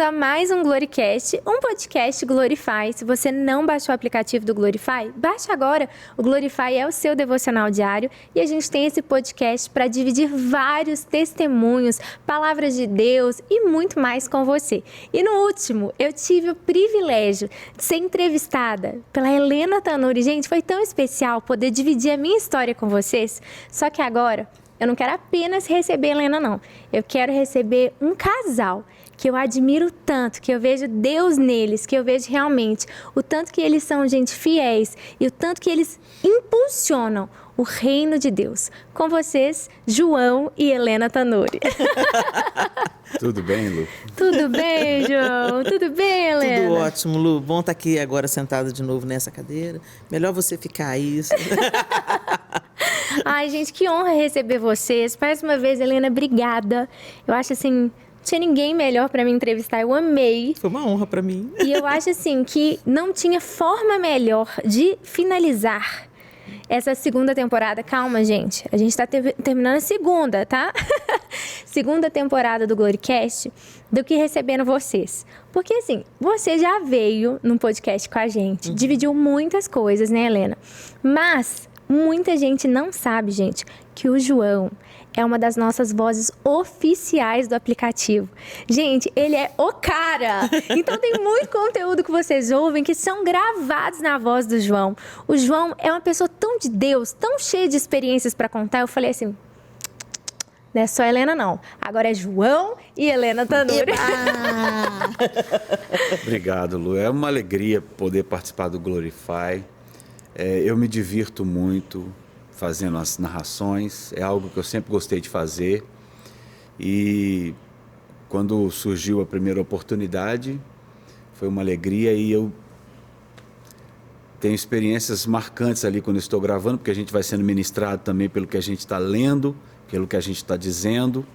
a mais um Gloricast, um podcast Glorify. Se você não baixou o aplicativo do Glorify, baixe agora. O Glorify é o seu devocional diário e a gente tem esse podcast para dividir vários testemunhos, palavras de Deus e muito mais com você. E no último, eu tive o privilégio de ser entrevistada pela Helena Tanuri. Gente, foi tão especial poder dividir a minha história com vocês. Só que agora, eu não quero apenas receber a Helena, não. Eu quero receber um casal que eu admiro tanto, que eu vejo Deus neles, que eu vejo realmente o tanto que eles são gente fiéis e o tanto que eles impulsionam o reino de Deus. Com vocês, João e Helena Tanuri. Tudo bem, Lu? Tudo bem, João? Tudo bem, Helena? Tudo ótimo, Lu. Bom estar aqui agora sentada de novo nessa cadeira. Melhor você ficar aí. Ai, gente, que honra receber vocês. Mais uma vez, Helena, obrigada. Eu acho assim, não tinha ninguém melhor para me entrevistar. Eu amei. Foi uma honra para mim. E eu acho assim que não tinha forma melhor de finalizar essa segunda temporada. Calma, gente. A gente tá terminando a segunda, tá? Segunda temporada do Gloricast, do que recebendo vocês. Porque assim, você já veio num podcast com a gente, dividiu muitas coisas, né, Helena? Mas muita gente não sabe, gente, que o João é uma das nossas vozes oficiais do aplicativo. Gente, ele é o cara! Então tem muito conteúdo que vocês ouvem que são gravados na voz do João. O João é uma pessoa tão de Deus, tão cheia de experiências para contar. Eu falei assim, não é só Helena, não. Agora é João e Helena Tanuri. Obrigado, Lu. É uma alegria poder participar do Glorify. Eu me divirto muito fazendo as narrações, é algo que eu sempre gostei de fazer. E quando surgiu a primeira oportunidade, foi uma alegria e eu tenho experiências marcantes ali quando estou gravando, porque a gente vai sendo ministrado também pelo que a gente está lendo, pelo que a gente está dizendo.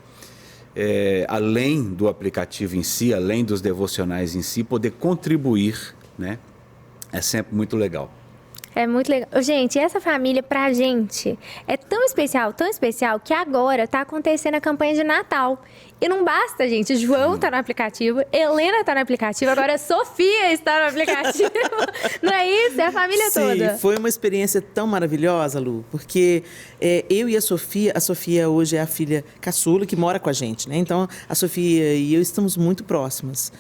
Além do aplicativo em si, além dos devocionais em si, poder contribuir, né? É sempre muito legal. É muito legal. Gente, essa família pra gente é tão especial, que agora tá acontecendo a campanha de Natal. E não basta, gente. João tá no aplicativo, Helena tá no aplicativo, agora Sofia está no aplicativo. Não é isso? É a família toda. Sim, foi uma experiência tão maravilhosa, Lu, porque eu e a Sofia hoje é a filha caçula que mora com a gente, né? Então, a Sofia e eu estamos muito próximas.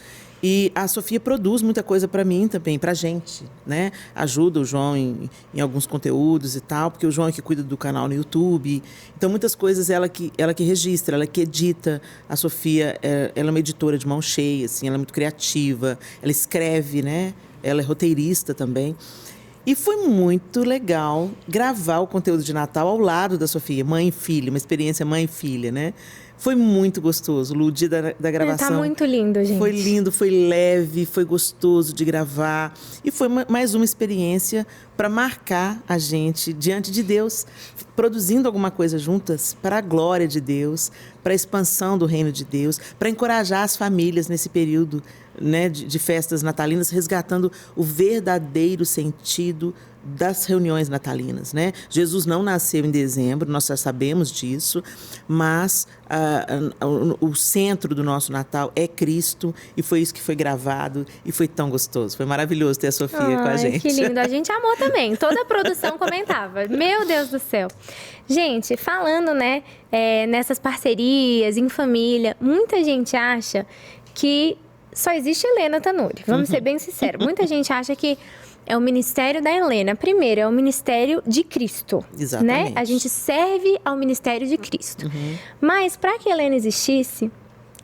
E a Sofia produz muita coisa para mim também, pra gente, né? Ajuda o João em alguns conteúdos e tal, porque o João é que cuida do canal no YouTube. Então, muitas coisas ela que registra, ela que edita. A Sofia, ela é uma editora de mão cheia, assim, ela é muito criativa, ela escreve, né? Ela é roteirista também. E foi muito legal gravar o conteúdo de Natal ao lado da Sofia, mãe e filha, uma experiência mãe e filha, né? Foi muito gostoso, o dia da gravação. Tá muito lindo, gente. Foi lindo, foi leve, foi gostoso de gravar. E foi mais uma experiência para marcar a gente diante de Deus, produzindo alguma coisa juntas para a glória de Deus, para a expansão do reino de Deus, para encorajar as famílias nesse período, né, de festas natalinas, resgatando o verdadeiro sentido das reuniões natalinas, né? Jesus não nasceu em dezembro, nós já sabemos disso, mas o centro do nosso Natal é Cristo e foi isso que foi gravado e foi tão gostoso. Foi maravilhoso ter a Sofia com a gente. Que lindo, a gente amou também. Toda a produção comentava. Meu Deus do céu. Gente, falando, né, nessas parcerias, em família, muita gente acha que só existe Helena Tanuri. Vamos ser bem sinceros. Muita gente acha que é o ministério da Helena. Primeiro, é o ministério de Cristo. Exatamente. Né? A gente serve ao ministério de Cristo. Mas, para que Helena existisse,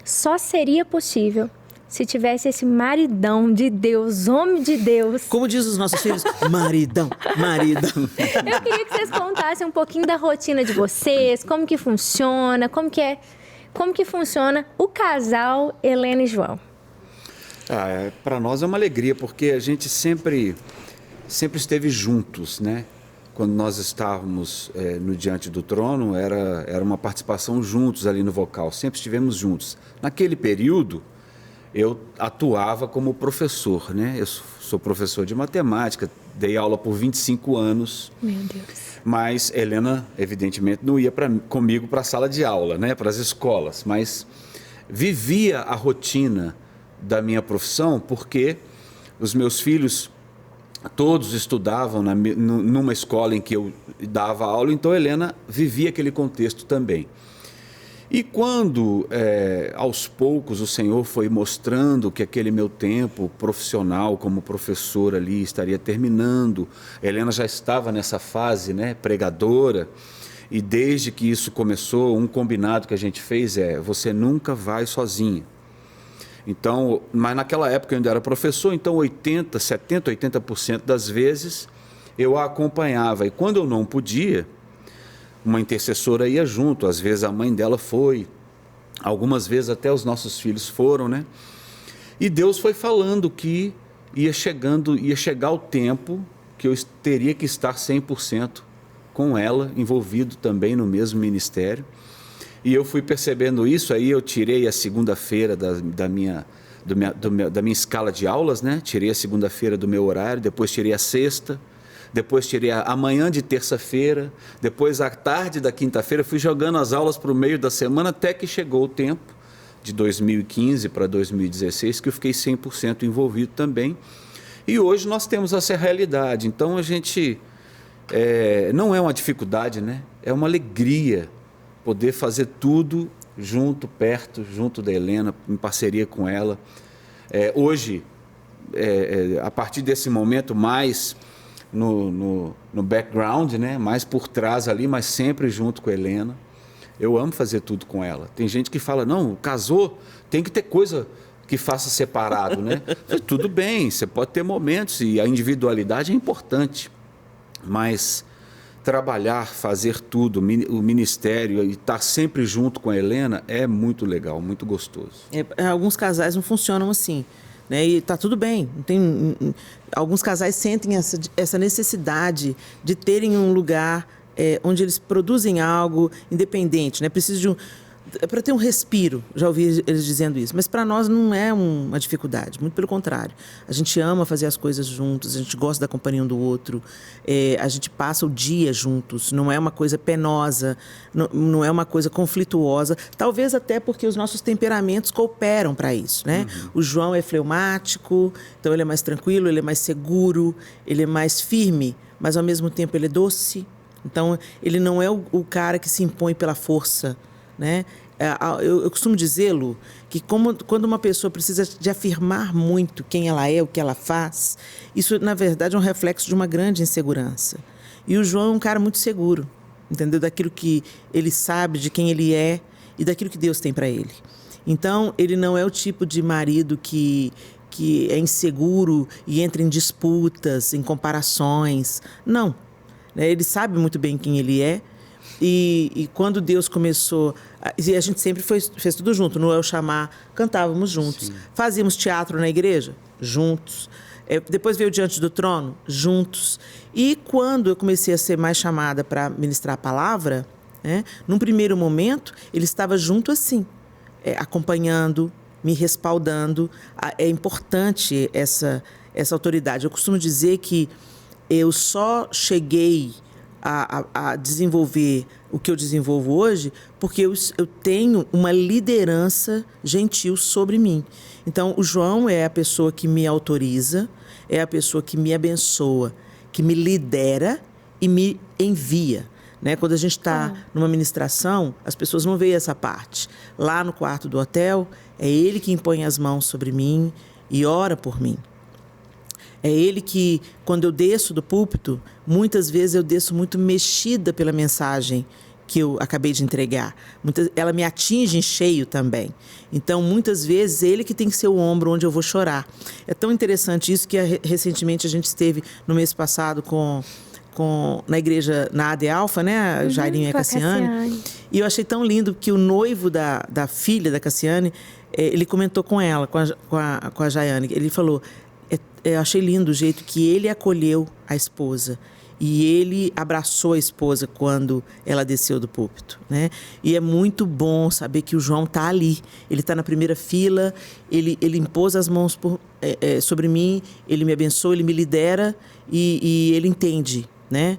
só seria possível se tivesse esse maridão de Deus, homem de Deus. Como diz os nossos filhos, maridão. Eu queria que vocês contassem um pouquinho da rotina de vocês, como que funciona, como que funciona o casal Helena e João. Para nós é uma alegria, porque a gente sempre esteve juntos, né? Quando nós estávamos no Diante do Trono, era uma participação juntos ali no vocal, sempre estivemos juntos. Naquele período, eu atuava como professor, né? Eu sou professor de matemática, dei aula por 25 anos. Meu Deus. Mas Helena, evidentemente, não ia comigo para a sala de aula, né? Para as escolas, mas vivia a rotina da minha profissão, porque os meus filhos todos estudavam numa escola em que eu dava aula, então a Helena vivia aquele contexto também. E quando, aos poucos, o Senhor foi mostrando que aquele meu tempo profissional como professor ali estaria terminando, a Helena já estava nessa fase, né, pregadora, e desde que isso começou, um combinado que a gente fez você nunca vai sozinha. Então, mas naquela época eu ainda era professor, então 80% das vezes eu a acompanhava. E quando eu não podia, uma intercessora ia junto, às vezes a mãe dela foi, algumas vezes até os nossos filhos foram, né? E Deus foi falando que ia chegar o tempo que eu teria que estar 100% com ela, envolvido também no mesmo ministério. E eu fui percebendo isso, aí eu tirei a segunda-feira da minha escala de aulas, né? Tirei a segunda-feira do meu horário, depois tirei a sexta, depois tirei a manhã de terça-feira, depois a tarde da quinta-feira, fui jogando as aulas para o meio da semana, até que chegou o tempo, de 2015 para 2016, que eu fiquei 100% envolvido também. E hoje nós temos essa realidade. Então a gente, não é uma dificuldade, né? É uma alegria poder fazer tudo junto, perto, junto da Helena, em parceria com ela. Hoje, a partir desse momento, mais no background, né? Mais por trás ali, mas sempre junto com a Helena. Eu amo fazer tudo com ela. Tem gente que fala, não, casou, tem que ter coisa que faça separado, né? Tudo bem, você pode ter momentos e a individualidade é importante, mas trabalhar, fazer tudo, o ministério e estar sempre junto com a Helena é muito legal, muito gostoso. Alguns casais não funcionam assim, né? E tá tudo bem. Alguns casais sentem essa necessidade de terem um lugar onde eles produzem algo independente, né? Preciso para ter um respiro, já ouvi eles dizendo isso, mas para nós não é uma dificuldade, muito pelo contrário. A gente ama fazer as coisas juntos, a gente gosta da companhia um do outro, a gente passa o dia juntos, não é uma coisa penosa, não é uma coisa conflituosa, talvez até porque os nossos temperamentos cooperam para isso, né? Uhum. O João é fleumático, então ele é mais tranquilo, ele é mais seguro, ele é mais firme, mas ao mesmo tempo ele é doce, então ele não é o cara que se impõe pela força, né? Eu costumo dizê-lo que quando uma pessoa precisa de afirmar muito quem ela é, o que ela faz, isso na verdade é um reflexo de uma grande insegurança. E o João é um cara muito seguro, entendeu? Daquilo que ele sabe, de quem ele é e daquilo que Deus tem para ele. Então ele não é o tipo de marido que é inseguro e entra em disputas, em comparações. Não, né? Ele sabe muito bem quem ele é. E quando Deus começou... E a gente sempre fez tudo junto. No El Chamar, cantávamos juntos. Sim. Fazíamos teatro na igreja? Juntos. Depois veio Diante do Trono? Juntos. E quando eu comecei a ser mais chamada para ministrar a palavra, né, num primeiro momento, ele estava junto assim, acompanhando, me respaldando. É importante essa autoridade. Eu costumo dizer que eu só cheguei a desenvolver o que eu desenvolvo hoje, porque eu tenho uma liderança gentil sobre mim. Então, o João é a pessoa que me autoriza, é a pessoa que me abençoa, que me lidera e me envia. Né? Quando a gente está numa ministração, as pessoas não veem essa parte. Lá no quarto do hotel, é ele que impõe as mãos sobre mim e ora por mim. É ele que, quando eu desço do púlpito, muitas vezes eu desço muito mexida pela mensagem que eu acabei de entregar. Ela me atinge em cheio também. Então, muitas vezes, é ele que tem que ser o ombro onde eu vou chorar. É tão interessante isso que recentemente a gente esteve no mês passado na igreja, na AD Alfa, né? A Jairinho e a Cassiane. E eu achei tão lindo que o noivo da filha da Cassiane, ele comentou com ela, com a Jaiane. Ele falou... Eu achei lindo o jeito que ele acolheu a esposa e ele abraçou a esposa quando ela desceu do púlpito, né? E é muito bom saber que o João está ali, ele está na primeira fila, ele impôs as mãos sobre mim, ele me abençoa, ele me lidera e ele entende, né?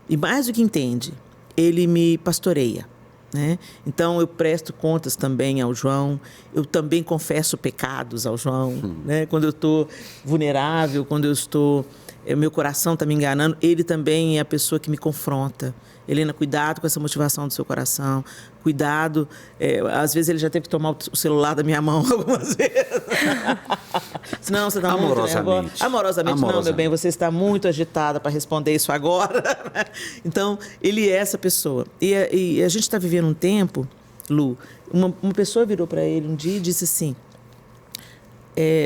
E mais do que entende, ele me pastoreia, né? Então, eu presto contas também ao João, eu também confesso pecados ao João, né? Quando eu estou vulnerável, quando eu estou... meu coração está me enganando, ele também é a pessoa que me confronta. Helena, cuidado com essa motivação do seu coração, cuidado. Às vezes ele já teve que tomar o celular da minha mão algumas vezes. Não, você está muito nervosa. Amorosamente, não, meu bem, você está muito agitada para responder isso agora. Então, ele é essa pessoa. E a gente está vivendo um tempo, Lu, uma pessoa virou para ele um dia e disse assim,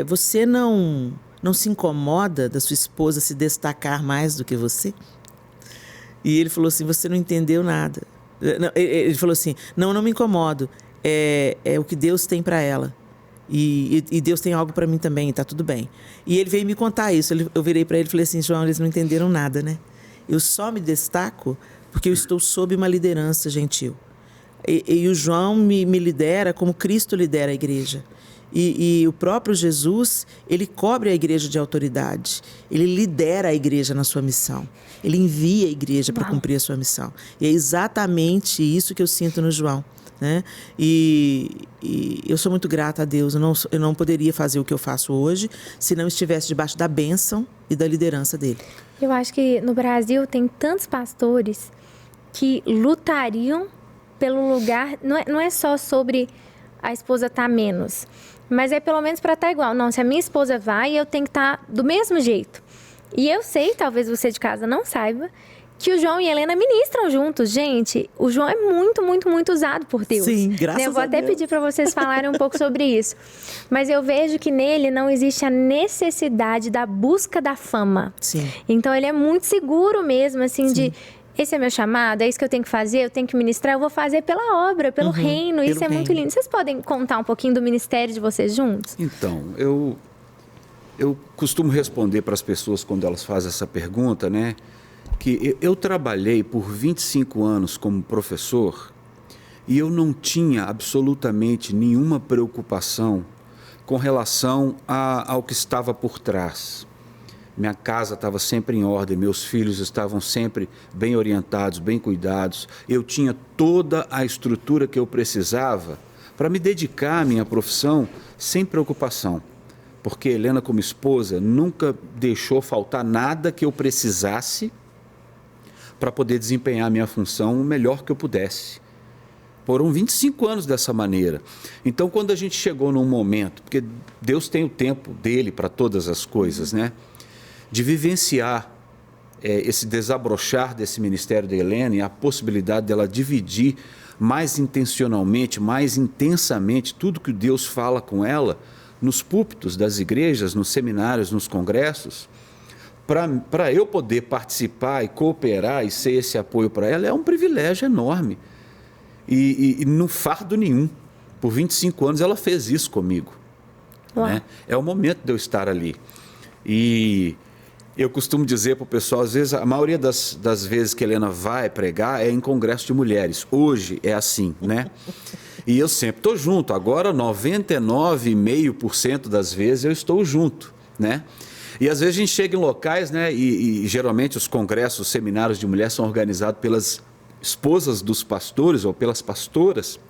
você não se incomoda da sua esposa se destacar mais do que você? E ele falou assim, você não entendeu nada. Ele falou assim, não me incomodo, é o que Deus tem para ela. E Deus tem algo para mim também, está tudo bem. E ele veio me contar isso. Eu virei para ele e falei assim, João, eles não entenderam nada, né? Eu só me destaco porque eu estou sob uma liderança gentil. E o João me lidera como Cristo lidera a igreja. E o próprio Jesus, ele cobre a igreja de autoridade. Ele lidera a igreja na sua missão. Ele envia a igreja para cumprir a sua missão. E é exatamente isso que eu sinto no João, né? E eu sou muito grata a Deus. Eu não poderia fazer o que eu faço hoje se não estivesse debaixo da bênção e da liderança dele. Eu acho que no Brasil tem tantos pastores que lutariam pelo lugar. Não é só sobre a esposa estar menos, mas é pelo menos para estar igual. Não, se a minha esposa vai, eu tenho que estar do mesmo jeito. E eu sei, talvez você de casa não saiba, que o João e a Helena ministram juntos. Gente, o João é muito, muito, muito usado por Deus. Sim, graças a Deus. Eu vou até pedir para vocês falarem um pouco sobre isso. Mas eu vejo que nele não existe a necessidade da busca da fama. Sim. Então ele é muito seguro mesmo, assim, Sim. de... Esse é meu chamado, é isso que eu tenho que fazer, eu tenho que ministrar, eu vou fazer pela obra, pelo reino, isso é muito lindo. Vocês podem contar um pouquinho do ministério de vocês juntos? Então, eu costumo responder para as pessoas quando elas fazem essa pergunta, né, que eu trabalhei por 25 anos como professor e eu não tinha absolutamente nenhuma preocupação com relação ao que estava por trás. Minha casa estava sempre em ordem, meus filhos estavam sempre bem orientados, bem cuidados. Eu tinha toda a estrutura que eu precisava para me dedicar à minha profissão sem preocupação. Porque Helena, como esposa, nunca deixou faltar nada que eu precisasse para poder desempenhar a minha função o melhor que eu pudesse. Foram 25 anos dessa maneira. Então, quando a gente chegou num momento, porque Deus tem o tempo dele para todas as coisas, né? De vivenciar esse desabrochar desse ministério da Helena e a possibilidade dela dividir mais intencionalmente, mais intensamente tudo que Deus fala com ela nos púlpitos das igrejas, nos seminários, nos congressos, para eu poder participar e cooperar e ser esse apoio para ela, é um privilégio enorme. E não fardo nenhum. Por 25 anos ela fez isso comigo. Né? É o momento de eu estar ali. E eu costumo dizer para o pessoal, às vezes, a maioria das vezes que a Helena vai pregar é em congresso de mulheres. Hoje é assim, né? E eu sempre estou junto. Agora, 99,5% das vezes eu estou junto, né? E às vezes a gente chega em locais, né? E geralmente os congressos, os seminários de mulheres são organizados pelas esposas dos pastores ou pelas pastoras,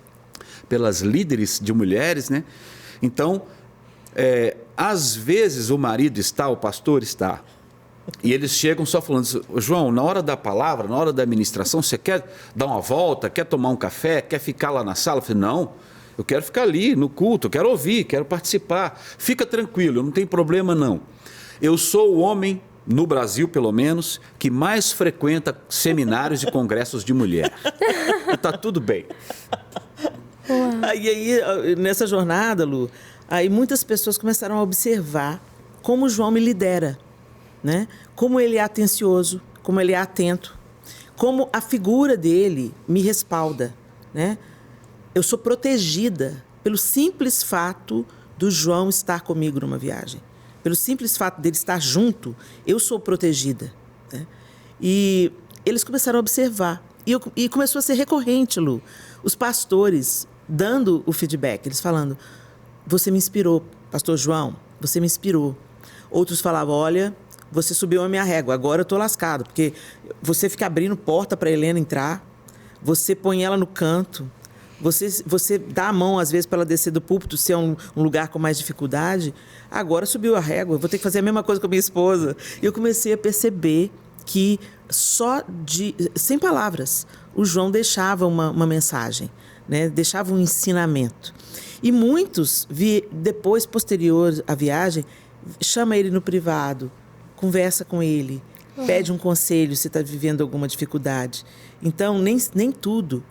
pelas líderes de mulheres, né? Então, às vezes o marido está, o pastor está. E eles chegam só falando assim, João, na hora da palavra, na hora da ministração, você quer dar uma volta, quer tomar um café, quer ficar lá na sala? Eu falei, não, eu quero ficar ali no culto, eu quero ouvir, quero participar. Fica tranquilo, não tem problema não. Eu sou o homem, no Brasil pelo menos, que mais frequenta seminários e congressos de mulher. Está tudo bem. E aí, nessa jornada, Lu, aí muitas pessoas começaram a observar como o João me lidera. Né? Como ele é atencioso, como ele é atento, como a figura dele me respalda, né? Eu sou protegida pelo simples fato do João estar comigo numa viagem. Pelo simples fato dele estar junto, eu sou protegida. Né? E eles começaram a observar. E começou a ser recorrente, Lu. Os pastores dando o feedback, eles falando, você me inspirou, pastor João, você me inspirou. Outros falavam, olha, você subiu a minha régua, agora eu estou lascado, porque você fica abrindo porta para a Helena entrar, você põe ela no canto, você dá a mão, às vezes, para ela descer do púlpito, se é um lugar com mais dificuldade. Agora subiu a régua, eu vou ter que fazer a mesma coisa com a minha esposa. E eu comecei a perceber que sem palavras, o João deixava uma mensagem, né? Deixava um ensinamento. E muitos, depois, posterior à viagem, chama ele no privado, conversa com ele, pede um conselho se está vivendo alguma dificuldade. Então, nem tudo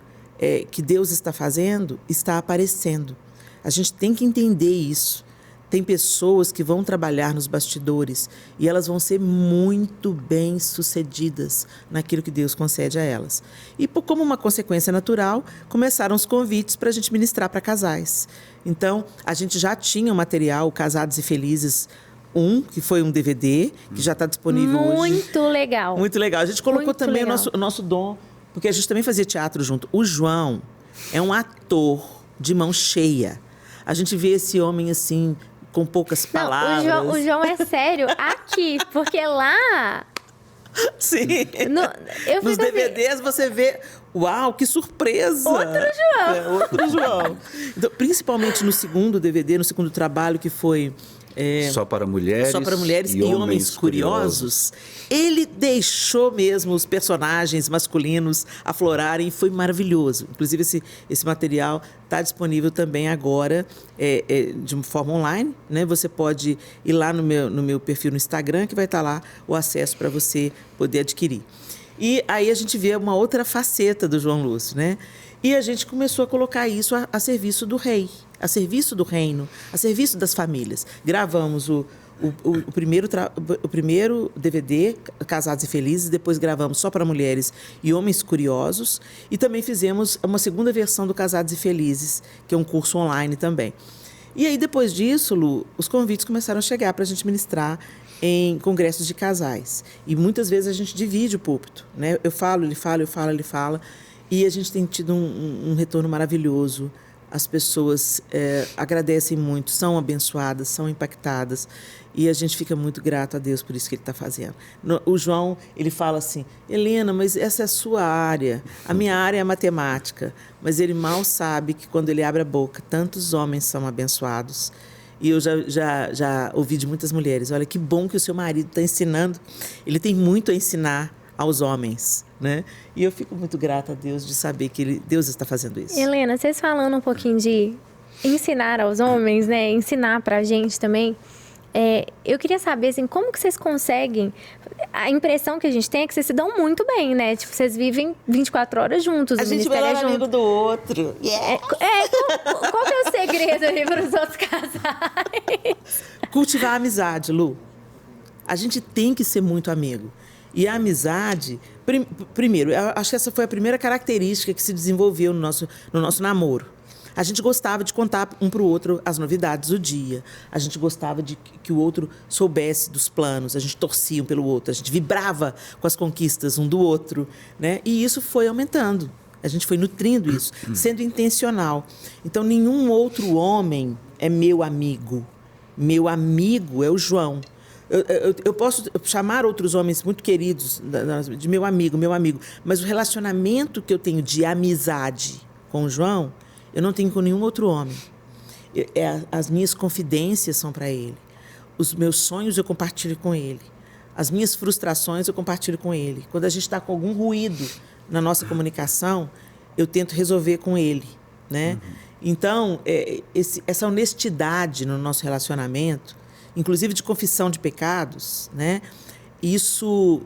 que Deus está fazendo está aparecendo. A gente tem que entender isso. Tem pessoas que vão trabalhar nos bastidores e elas vão ser muito bem-sucedidas naquilo que Deus concede a elas. E como uma consequência natural, começaram os convites para a gente ministrar para casais. Então, a gente já tinha o material Casados e Felizes 1, que foi um DVD, que já está disponível hoje. Muito legal. Muito legal. A gente colocou Muito também legal. o nosso dom, porque a gente também fazia teatro junto. O João é um ator de mão cheia. A gente vê esse homem assim, com poucas palavras. Não, o João é sério aqui, porque lá... Sim. Eu Nos fico assim, DVDs você vê... Uau, que surpresa! Outro João. Outro João. Então, principalmente no segundo DVD, no segundo trabalho, que foi... Só para mulheres e homens curiosos. Ele deixou mesmo os personagens masculinos aflorarem e foi maravilhoso. Inclusive, esse material está disponível também agora de uma forma online, né? Você pode ir lá no meu perfil no Instagram, que vai estar lá o acesso para você poder adquirir. E aí a gente vê uma outra faceta do João Lúcio, né? E a gente começou a colocar isso a serviço do rei, a serviço do reino, a serviço das famílias. Gravamos o primeiro DVD, Casados e Felizes, depois gravamos só para mulheres e homens curiosos, e também fizemos uma segunda versão do Casados e Felizes, que é um curso online também. E aí, depois disso, Lu, os convites começaram a chegar para a gente ministrar em congressos de casais. E muitas vezes a gente divide o púlpito, né? Eu falo, ele fala, eu falo, ele fala. E a gente tem tido um retorno maravilhoso. As pessoas agradecem muito, são abençoadas, são impactadas. E a gente fica muito grato a Deus por isso que ele está fazendo. O João, ele fala assim, Helena, mas essa é a sua área. A minha área é a matemática. Mas ele mal sabe que quando ele abre a boca, tantos homens são abençoados. E eu já ouvi de muitas mulheres, olha, que bom que o seu marido está ensinando. Ele tem muito a ensinar aos homens, né? E eu fico muito grata a Deus de saber que Deus está fazendo isso. Helena, vocês falando um pouquinho de ensinar aos homens, né? Ensinar pra gente também. Eu queria saber, assim, como que vocês conseguem... A impressão que a gente tem é que vocês se dão muito bem, né? Tipo, vocês vivem 24 horas juntos. A gente vai lá amigo do outro. Yeah. Qual que é o segredo aí para os outros casais? Cultivar a amizade, Lu. A gente tem que ser muito amigo. E a amizade... Primeiro, eu acho que essa foi a primeira característica que se desenvolveu no nosso namoro. A gente gostava de contar um para o outro as novidades do dia. A gente gostava de que o outro soubesse dos planos. A gente torcia um pelo outro. A gente vibrava com as conquistas um do outro, né? E isso foi aumentando. A gente foi nutrindo isso, sendo intencional. Então, nenhum outro homem é meu amigo. Meu amigo é o João. Eu posso chamar outros homens muito queridos de meu amigo, mas o relacionamento que eu tenho de amizade com o João, eu não tenho com nenhum outro homem. As minhas confidências são para ele. Os meus sonhos eu compartilho com ele. As minhas frustrações eu compartilho com ele. Quando a gente está com algum ruído na nossa comunicação, eu tento resolver com ele, né? Então, essa honestidade no nosso relacionamento, inclusive de confissão de pecados, né? Isso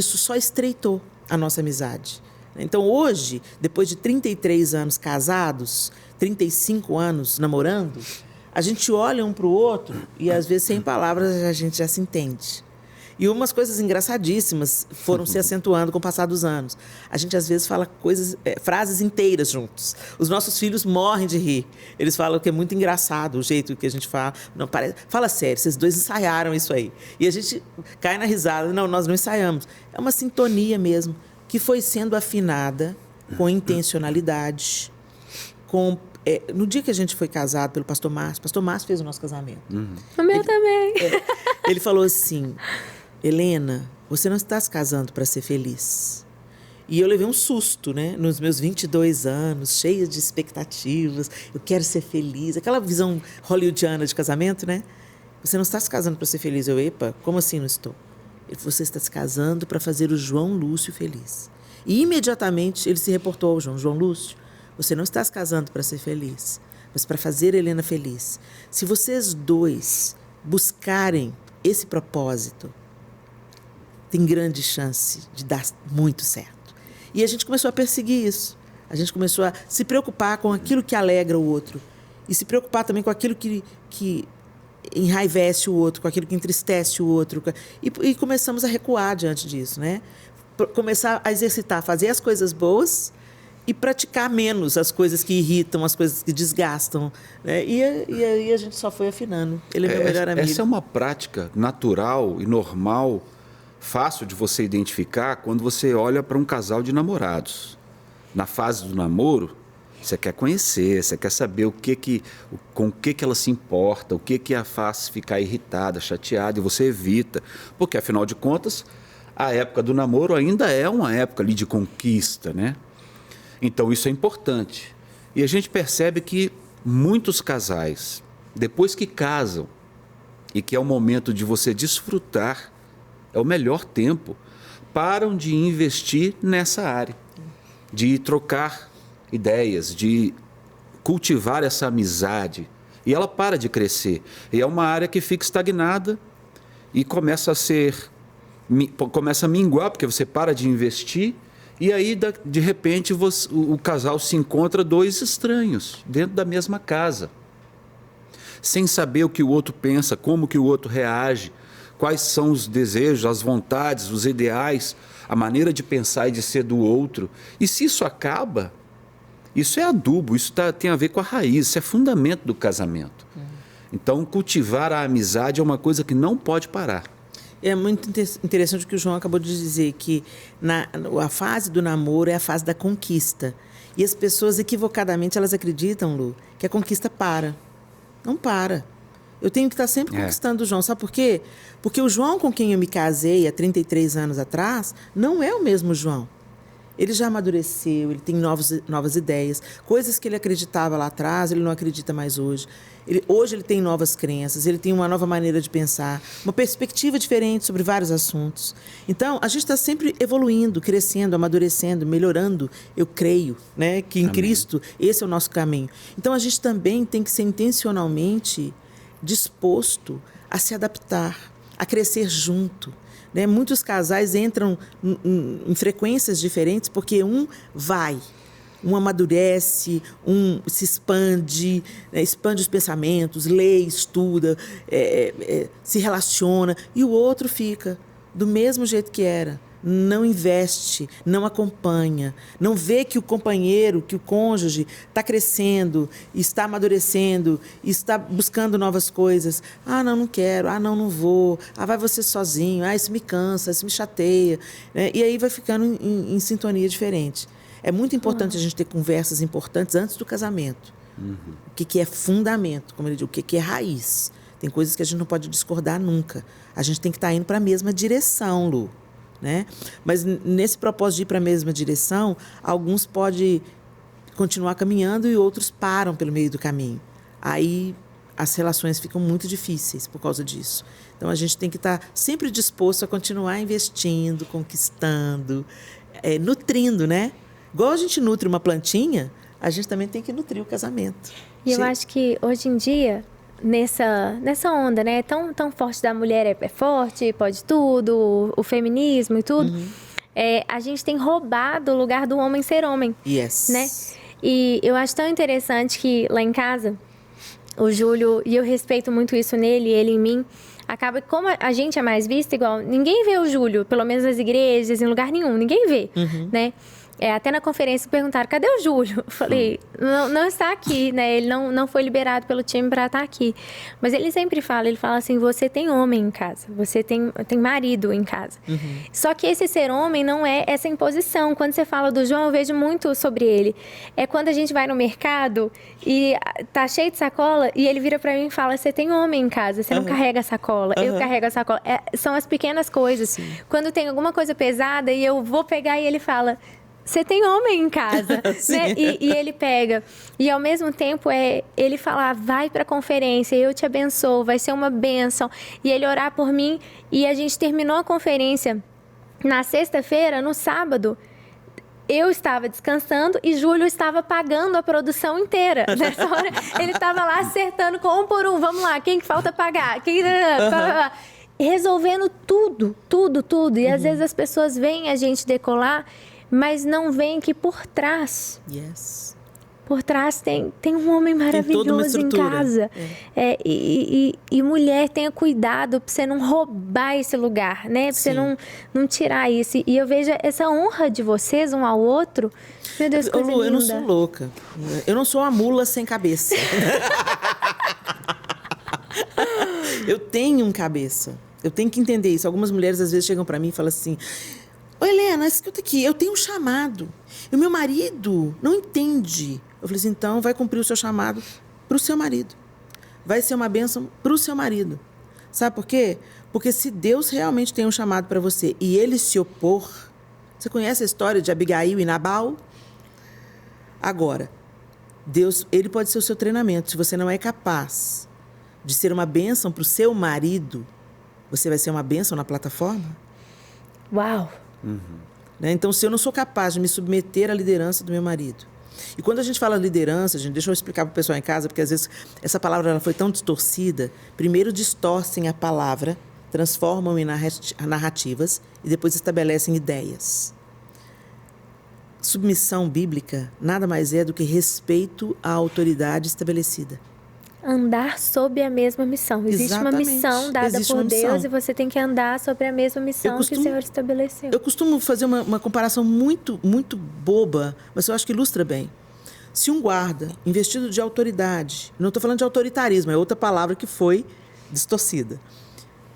só estreitou a nossa amizade. Então, hoje, depois de 33 anos casados, 35 anos namorando, a gente olha um para o outro e, às vezes, sem palavras, a gente já se entende. E umas coisas engraçadíssimas foram se acentuando com o passar dos anos. A gente, às vezes, fala frases inteiras juntos. Os nossos filhos morrem de rir. Eles falam que é muito engraçado o jeito que a gente fala. Não, fala sério, vocês dois ensaiaram isso aí. E a gente cai na risada. Não, nós não ensaiamos. É uma sintonia mesmo, que foi sendo afinada com intencionalidade. No dia que a gente foi casado pelo pastor Márcio fez o nosso casamento. O meu também. Ele falou assim, Helena, você não está se casando para ser feliz. E eu levei um susto, né? Nos meus 22 anos, cheia de expectativas, eu quero ser feliz. Aquela visão hollywoodiana de casamento, né? Você não está se casando para ser feliz. Eu, epa, como assim não estou? Você está se casando para fazer o João Lúcio feliz. E imediatamente ele se reportou ao João Lúcio, você não está se casando para ser feliz, mas para fazer a Helena feliz. Se vocês dois buscarem esse propósito, tem grande chance de dar muito certo. E a gente começou a perseguir isso. A gente começou a se preocupar com aquilo que alegra o outro. E se preocupar também com aquilo que enraivece o outro, com aquilo que entristece o outro. E começamos a recuar diante disso, né? Começar a exercitar, fazer as coisas boas e praticar menos as coisas que irritam, as coisas que desgastam, né? E aí a gente só foi afinando. Ele é meu melhor amigo. Essa é uma prática natural e normal, fácil de você identificar quando você olha para um casal de namorados. Na fase do namoro, você quer conhecer, você quer saber com o que ela se importa, o que a faz ficar irritada, chateada, e você evita. Porque, afinal de contas, a época do namoro ainda é uma época ali de conquista, né? Então, isso é importante. E a gente percebe que muitos casais, depois que casam, e que é o momento de você desfrutar, é o melhor tempo, param de investir nessa área, de trocar ideias, de cultivar essa amizade. E ela para de crescer. E é uma área que fica estagnada e começa a minguar, porque você para de investir. E aí, de repente, o casal se encontra dois estranhos dentro da mesma casa, sem saber o que o outro pensa, como que o outro reage, quais são os desejos, as vontades, os ideais, a maneira de pensar e de ser do outro. E se isso acaba, isso é adubo, isso tem a ver com a raiz, isso é fundamento do casamento. Então, cultivar a amizade é uma coisa que não pode parar. É muito interessante o que o João acabou de dizer, que a fase do namoro é a fase da conquista. E as pessoas, equivocadamente, elas acreditam, Lu, que a conquista para. Não para. Eu tenho que estar sempre conquistando o João. Sabe por quê? Porque o João com quem eu me casei há 33 anos atrás não é o mesmo João. Ele já amadureceu, ele tem novas ideias. Coisas que ele acreditava lá atrás, ele não acredita mais hoje. Hoje ele tem novas crenças, ele tem uma nova maneira de pensar, uma perspectiva diferente sobre vários assuntos. Então, a gente está sempre evoluindo, crescendo, amadurecendo, melhorando. Eu creio, né, que em Amém. Cristo esse é o nosso caminho. Então, a gente também tem que ser intencionalmente disposto a se adaptar, a crescer junto. Né? Muitos casais entram em frequências diferentes porque um amadurece, um se expande, né? Expande os pensamentos, lê, estuda, se relaciona, e o outro fica do mesmo jeito que era. Não investe, não acompanha, não vê que o companheiro, que o cônjuge está crescendo, está amadurecendo, está buscando novas coisas. Ah, não quero, ah, não vou, ah, vai você sozinho, ah, isso me cansa, isso me chateia. E aí vai ficando em sintonia diferente. É muito importante a gente ter conversas importantes antes do casamento. O que é fundamento, como ele diz, o que é raiz. Tem coisas que a gente não pode discordar nunca. A gente tem que estar indo para a mesma direção, Lu. Né? Mas nesse propósito de ir para a mesma direção, alguns podem continuar caminhando e outros param pelo meio do caminho. Aí as relações ficam muito difíceis por causa disso. Então a gente tem que estar sempre disposto a continuar investindo, conquistando, nutrindo, né? Igual a gente nutre uma plantinha, a gente também tem que nutrir o casamento. E eu acho que hoje em dia, nessa onda, né, tão forte da mulher é forte, pode tudo, o feminismo e tudo, a gente tem roubado o lugar do homem ser homem. Yes. Né? E eu acho tão interessante que lá em casa, o Júlio, e eu respeito muito isso nele, ele em mim, acaba que como a gente é mais vista igual, ninguém vê o Júlio, pelo menos nas igrejas, em lugar nenhum, ninguém vê, né? Até na conferência perguntaram, cadê o Júlio? Eu falei, não está aqui, né? Ele não foi liberado pelo time para estar aqui. Mas ele sempre fala, assim, você tem homem em casa, você tem marido em casa. Só que esse ser homem não é essa imposição. Quando você fala do João, eu vejo muito sobre ele. É quando a gente vai no mercado e tá cheio de sacola e ele vira para mim e fala, você tem homem em casa, você não carrega a sacola, eu carrego a sacola. São as pequenas coisas. Sim. Quando tem alguma coisa pesada e eu vou pegar e ele fala... Você tem homem em casa, né? E ele pega. E, ao mesmo tempo, ele falar, vai para a conferência, eu te abençoo, vai ser uma bênção. E ele orar por mim. E a gente terminou a conferência na sexta-feira, no sábado. Eu estava descansando e Júlio estava pagando a produção inteira. Nessa hora, ele estava lá acertando com um por um. Vamos lá, quem que falta pagar? Resolvendo tudo. E, às vezes, as pessoas veem a gente decolar... mas não veem que por trás, por trás tem um homem maravilhoso em casa. E mulher, tenha cuidado para você não roubar esse lugar, né? Para você não tirar isso. E eu vejo essa honra de vocês um ao outro. Meu Deus, coisa linda. Eu não sou louca. Eu não sou uma mula sem cabeça. Eu tenho um cabeça. Eu tenho que entender isso. Algumas mulheres às vezes chegam para mim e falam assim... Ô, Helena, escuta aqui, eu tenho um chamado. E o meu marido não entende. Eu falei assim, então vai cumprir o seu chamado para o seu marido. Vai ser uma bênção para o seu marido. Sabe por quê? Porque se Deus realmente tem um chamado para você e ele se opor... Você conhece a história de Abigail e Nabal? Agora, Deus, ele pode ser o seu treinamento. Se você não é capaz de ser uma bênção para o seu marido, você vai ser uma bênção na plataforma? Uau! Né? Então, se eu não sou capaz de me submeter à liderança do meu marido... E quando a gente fala liderança, gente, deixa eu explicar para o pessoal em casa, porque às vezes essa palavra ela foi tão distorcida. Primeiro distorcem a palavra, transformam em narrativas e depois estabelecem ideias. Submissão bíblica nada mais é do que respeito à autoridade estabelecida. Andar sob a mesma missão. Existe uma missão dada por Deus e você tem que andar sobre a mesma missão que o Senhor estabeleceu. Eu costumo fazer uma comparação muito, muito boba, mas eu acho que ilustra bem. Se um guarda investido de autoridade, não estou falando de autoritarismo, é outra palavra que foi distorcida.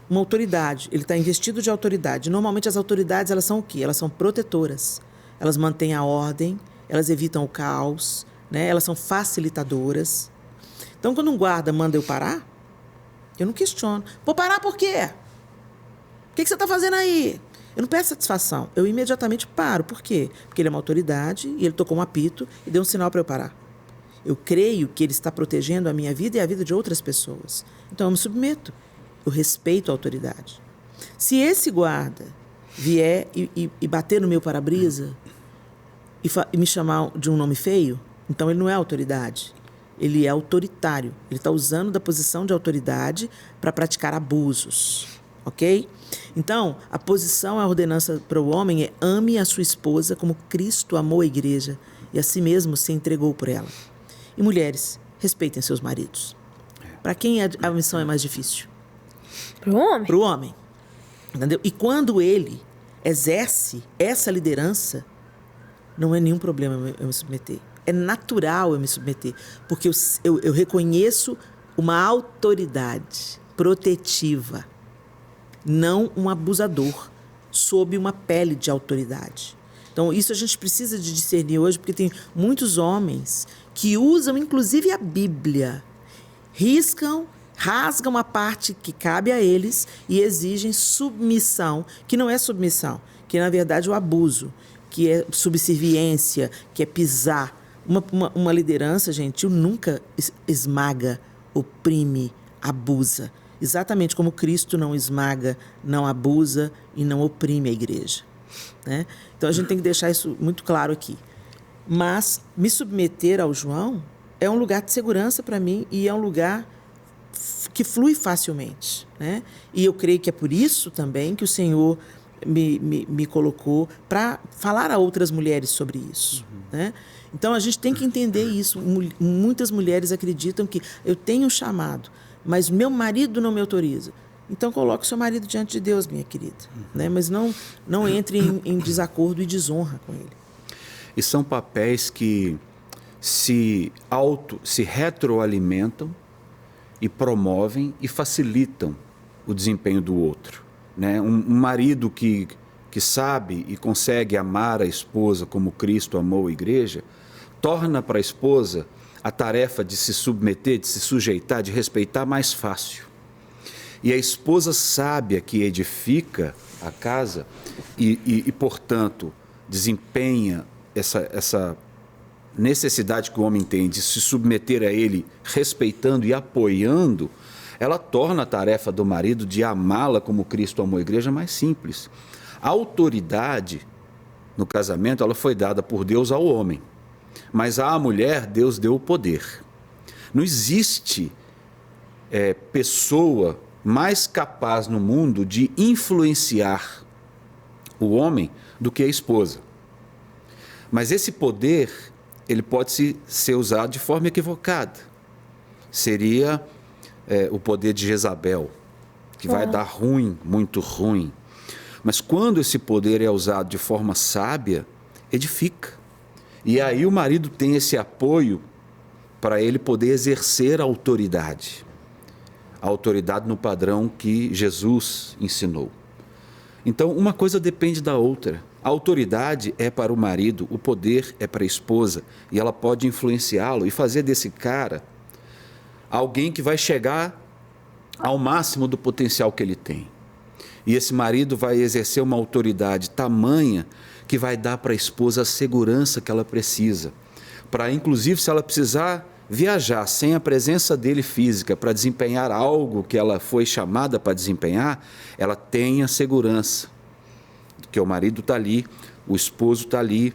Uma autoridade, ele está investido de autoridade. Normalmente as autoridades, elas são o quê? Elas são protetoras. Elas mantêm a ordem, elas evitam o caos, né? Elas são facilitadoras. Então, quando um guarda manda eu parar, eu não questiono. Vou parar por quê? O que você está fazendo aí? Eu não peço satisfação. Eu imediatamente paro. Por quê? Porque ele é uma autoridade e ele tocou um apito e deu um sinal para eu parar. Eu creio que ele está protegendo a minha vida e a vida de outras pessoas. Então, eu me submeto. Eu respeito a autoridade. Se esse guarda vier e bater no meu para-brisa e me chamar de um nome feio, então ele não é autoridade. Ele é autoritário. Ele está usando da posição de autoridade para praticar abusos, ok? Então, a posição, a ordenança para o homem é ame a sua esposa como Cristo amou a igreja e a si mesmo se entregou por ela. E mulheres, respeitem seus maridos. Para quem a missão é mais difícil? Para o homem. Para o homem, entendeu? E quando ele exerce essa liderança, não é nenhum problema eu me submeter. É natural eu me submeter, porque eu reconheço uma autoridade protetiva, não um abusador, sob uma pele de autoridade. Então, isso a gente precisa de discernir hoje, porque tem muitos homens que usam, inclusive, a Bíblia, rasgam a parte que cabe a eles e exigem submissão, que não é submissão, que, na verdade, é o abuso, que é subserviência, que é pisar. Uma liderança, gente, nunca esmaga, oprime, abusa. Exatamente como Cristo não esmaga, não abusa e não oprime a igreja, né? Então, a gente tem que deixar isso muito claro aqui. Mas me submeter ao João é um lugar de segurança para mim e é um lugar que flui facilmente, né? E eu creio que é por isso também que o Senhor me colocou para falar a outras mulheres sobre isso, né? Então, a gente tem que entender isso. Muitas mulheres acreditam que eu tenho um chamado, mas meu marido não me autoriza. Então, coloque o seu marido diante de Deus, minha querida, né? Mas não entre em desacordo e desonra com ele. e são papéis que se retroalimentam e promovem e facilitam o desempenho do outro, né? Um marido que sabe e consegue amar a esposa como Cristo amou a igreja, torna para a esposa a tarefa de se submeter, de se sujeitar, de respeitar mais fácil. E a esposa sábia que edifica a casa e portanto, desempenha essa necessidade que o homem tem de se submeter a ele, respeitando e apoiando, ela torna a tarefa do marido de amá-la como Cristo amou a igreja mais simples. A autoridade no casamento, ela foi dada por Deus ao homem, mas à mulher Deus deu o poder. Não existe pessoa mais capaz no mundo de influenciar o homem do que a esposa. Mas esse poder, ele pode ser usado de forma equivocada. Seria o poder de Jezabel, que vai dar ruim, muito ruim. Mas quando esse poder é usado de forma sábia, edifica. E aí o marido tem esse apoio para ele poder exercer a autoridade. A autoridade no padrão que Jesus ensinou. Então, uma coisa depende da outra. A autoridade é para o marido, o poder é para a esposa, e ela pode influenciá-lo e fazer desse cara alguém que vai chegar ao máximo do potencial que ele tem. E esse marido vai exercer uma autoridade tamanha que vai dar para a esposa a segurança que ela precisa. Para, inclusive, se ela precisar viajar sem a presença dele física para desempenhar algo que ela foi chamada para desempenhar, ela tenha segurança que o marido está ali, o esposo está ali,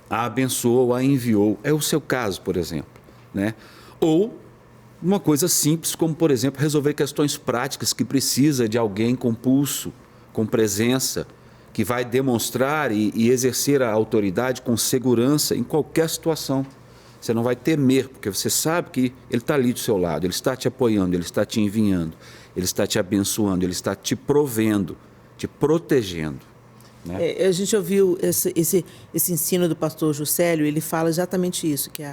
a abençoou, a enviou. É o seu caso, por exemplo, né? Ou uma coisa simples, como, por exemplo, resolver questões práticas que precisa de alguém com pulso, com presença, que vai demonstrar e exercer a autoridade com segurança em qualquer situação. Você não vai temer, porque você sabe que ele está ali do seu lado, ele está te apoiando, ele está te enviando, ele está te abençoando, ele está te provendo, te protegendo. Né? A gente ouviu esse ensino do pastor Juscelio, ele fala exatamente isso, que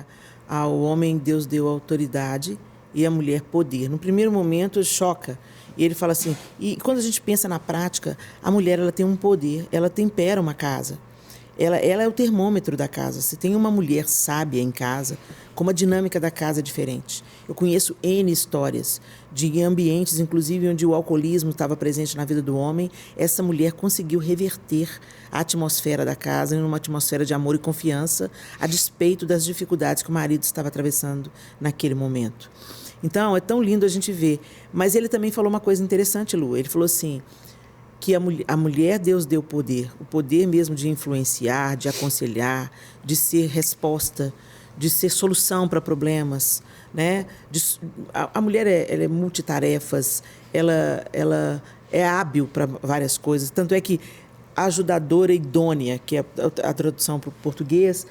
ao homem Deus deu autoridade e à mulher poder. No primeiro momento choca, e ele fala assim, e quando a gente pensa na prática, a mulher ela tem um poder, ela tempera uma casa. Ela é o termômetro da casa. Se tem uma mulher sábia em casa, como a dinâmica da casa é diferente. Eu conheço N histórias de ambientes, inclusive, onde o alcoolismo estava presente na vida do homem. Essa mulher conseguiu reverter a atmosfera da casa em uma atmosfera de amor e confiança, a despeito das dificuldades que o marido estava atravessando naquele momento. Então, é tão lindo a gente ver. Mas ele também falou uma coisa interessante, Lu. Ele falou assim, que a mulher Deus deu o poder mesmo de influenciar, de aconselhar, de ser resposta, de ser solução para problemas, né? A mulher ela é multitarefas, ela é hábil para várias coisas, tanto é que ajudadora idônea, que é a tradução para o português,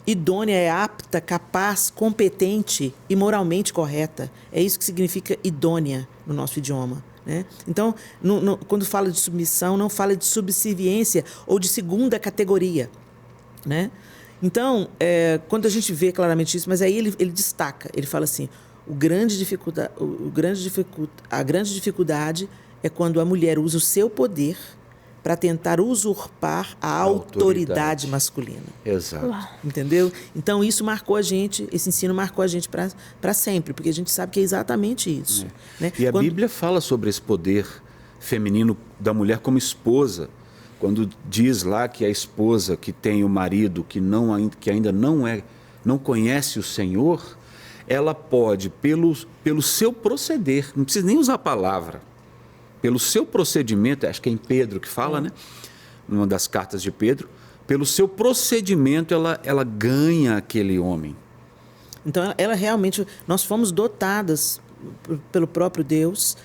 idônea é apta, capaz, competente e moralmente correta. É isso que significa idônea no nosso idioma. Né? Então, quando fala de submissão, não fala de subserviência ou de segunda categoria. Né? Então, quando a gente vê claramente isso, mas aí ele destaca, ele fala assim, a grande dificuldade é quando a mulher usa o seu poder para tentar usurpar a autoridade masculina. Exato. Entendeu? Então, isso marcou a gente, esse ensino marcou a gente para sempre, porque a gente sabe que é exatamente isso. Né? E a Bíblia fala sobre esse poder feminino da mulher como esposa, quando diz lá que a esposa que tem o marido que ainda não conhece o Senhor, ela pode, pelo seu proceder, não precisa nem usar a palavra, pelo seu procedimento, acho que é em Pedro que fala, né? Numa das cartas de Pedro, pelo seu procedimento ela ganha aquele homem. Então, ela realmente, nós fomos dotadas pelo próprio Deus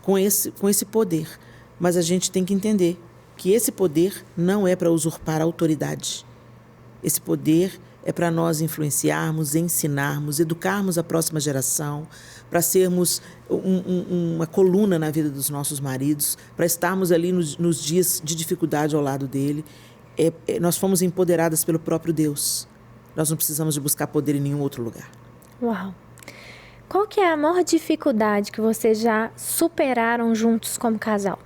com esse poder, mas a gente tem que entender que esse poder não é para usurpar a autoridade. Esse poder é para nós influenciarmos, ensinarmos, educarmos a próxima geração, para sermos uma coluna na vida dos nossos maridos, para estarmos ali nos dias de dificuldade ao lado dele. nós fomos empoderadas pelo próprio Deus. Nós não precisamos de buscar poder em nenhum outro lugar. Uau! Qual que é a maior dificuldade que vocês já superaram juntos como casal?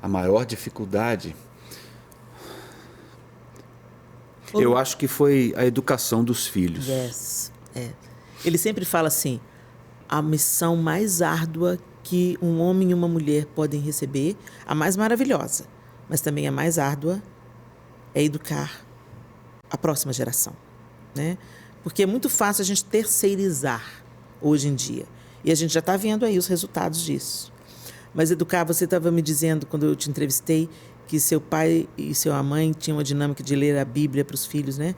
A maior dificuldade, eu acho que foi a educação dos filhos. Yes. Ele sempre fala assim, a missão mais árdua que um homem e uma mulher podem receber, a mais maravilhosa, mas também a mais árdua, é educar a próxima geração, né? Porque é muito fácil a gente terceirizar hoje em dia. E a gente já está vendo aí os resultados disso. Mas educar, você estava me dizendo, quando eu te entrevistei, que seu pai e sua mãe tinham uma dinâmica de ler a Bíblia para os filhos, né?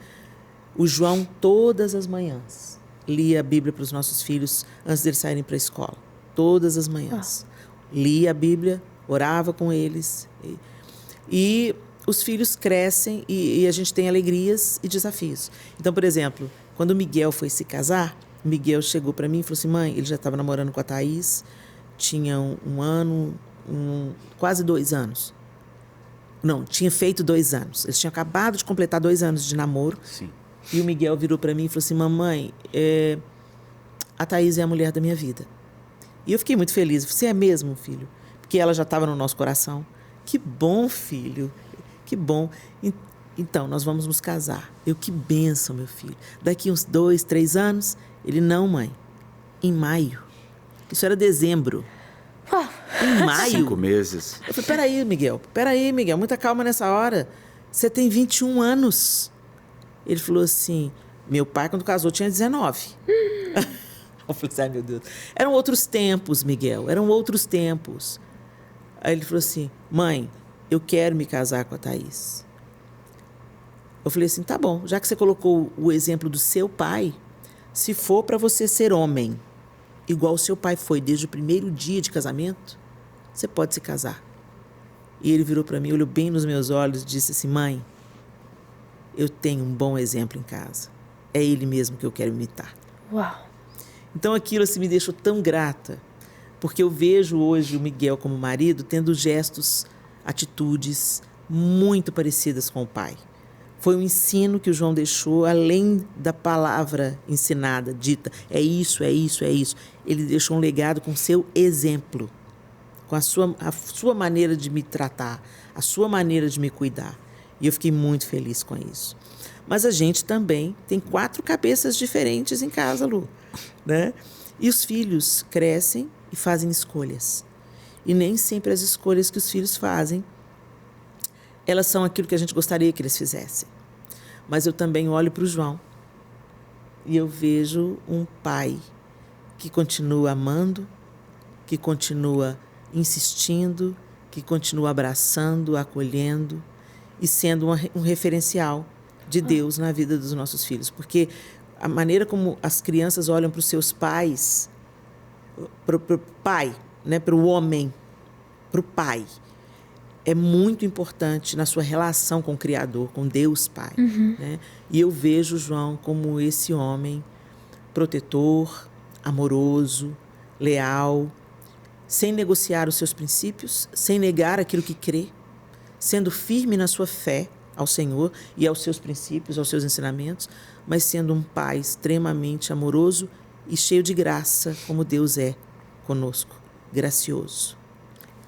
O João, todas as manhãs, lia a Bíblia para os nossos filhos antes deles saírem para a escola. Todas as manhãs. Lia a Bíblia, orava com eles. E os filhos crescem e a gente tem alegrias e desafios. Então, por exemplo, quando o Miguel foi se casar, o Miguel chegou para mim e falou assim, mãe, ele já estava namorando com a Thaís, tinha um ano, quase 2 anos. Não, tinha feito 2 anos. Eles tinham acabado de completar 2 anos de namoro. Sim. E o Miguel virou para mim e falou assim, mamãe, a Thaís é a mulher da minha vida. E eu fiquei muito feliz. Você é mesmo, filho? Porque ela já estava no nosso coração. Que bom, filho. Que bom. Então, nós vamos nos casar. Que bênção, meu filho. Daqui uns 2, 3 anos? Ele, não, mãe. Em maio. Isso era dezembro. Em maio? 5 meses. Eu falei, peraí, Miguel, muita calma nessa hora. Você tem 21 anos. Ele falou assim, meu pai, quando casou, tinha 19. Eu falei assim, ai, meu Deus. Eram outros tempos, Miguel, eram outros tempos. Aí ele falou assim, mãe, eu quero me casar com a Thaís. Eu falei assim, tá bom, já que você colocou o exemplo do seu pai, se for para você ser homem, igual o seu pai foi desde o primeiro dia de casamento, você pode se casar. E ele virou para mim, olhou bem nos meus olhos e disse assim, mãe, eu tenho um bom exemplo em casa. É ele mesmo que eu quero imitar. Uau! Então aquilo assim, me deixou tão grata, porque eu vejo hoje o Miguel como marido tendo gestos, atitudes muito parecidas com o pai. Foi um ensino que o João deixou, além da palavra ensinada, dita, é isso, é isso, é isso. Ele deixou um legado com seu exemplo, com a sua maneira de me tratar, a sua maneira de me cuidar. E eu fiquei muito feliz com isso. Mas a gente também tem 4 cabeças diferentes em casa, Lu, né? E os filhos crescem e fazem escolhas. E nem sempre as escolhas que os filhos fazem, elas são aquilo que a gente gostaria que eles fizessem. Mas eu também olho para o João e eu vejo um pai que continua amando, que continua insistindo, que continua abraçando, acolhendo e sendo um referencial de Deus na vida dos nossos filhos. Porque a maneira como as crianças olham para os seus pais, para o pai, né, para o homem, para o pai, é muito importante na sua relação com o Criador, com Deus Pai. Né? E eu vejo o João como esse homem protetor, amoroso, leal, sem negociar os seus princípios, sem negar aquilo que crê, sendo firme na sua fé ao Senhor e aos seus princípios, aos seus ensinamentos, mas sendo um pai extremamente amoroso e cheio de graça, como Deus é conosco, gracioso.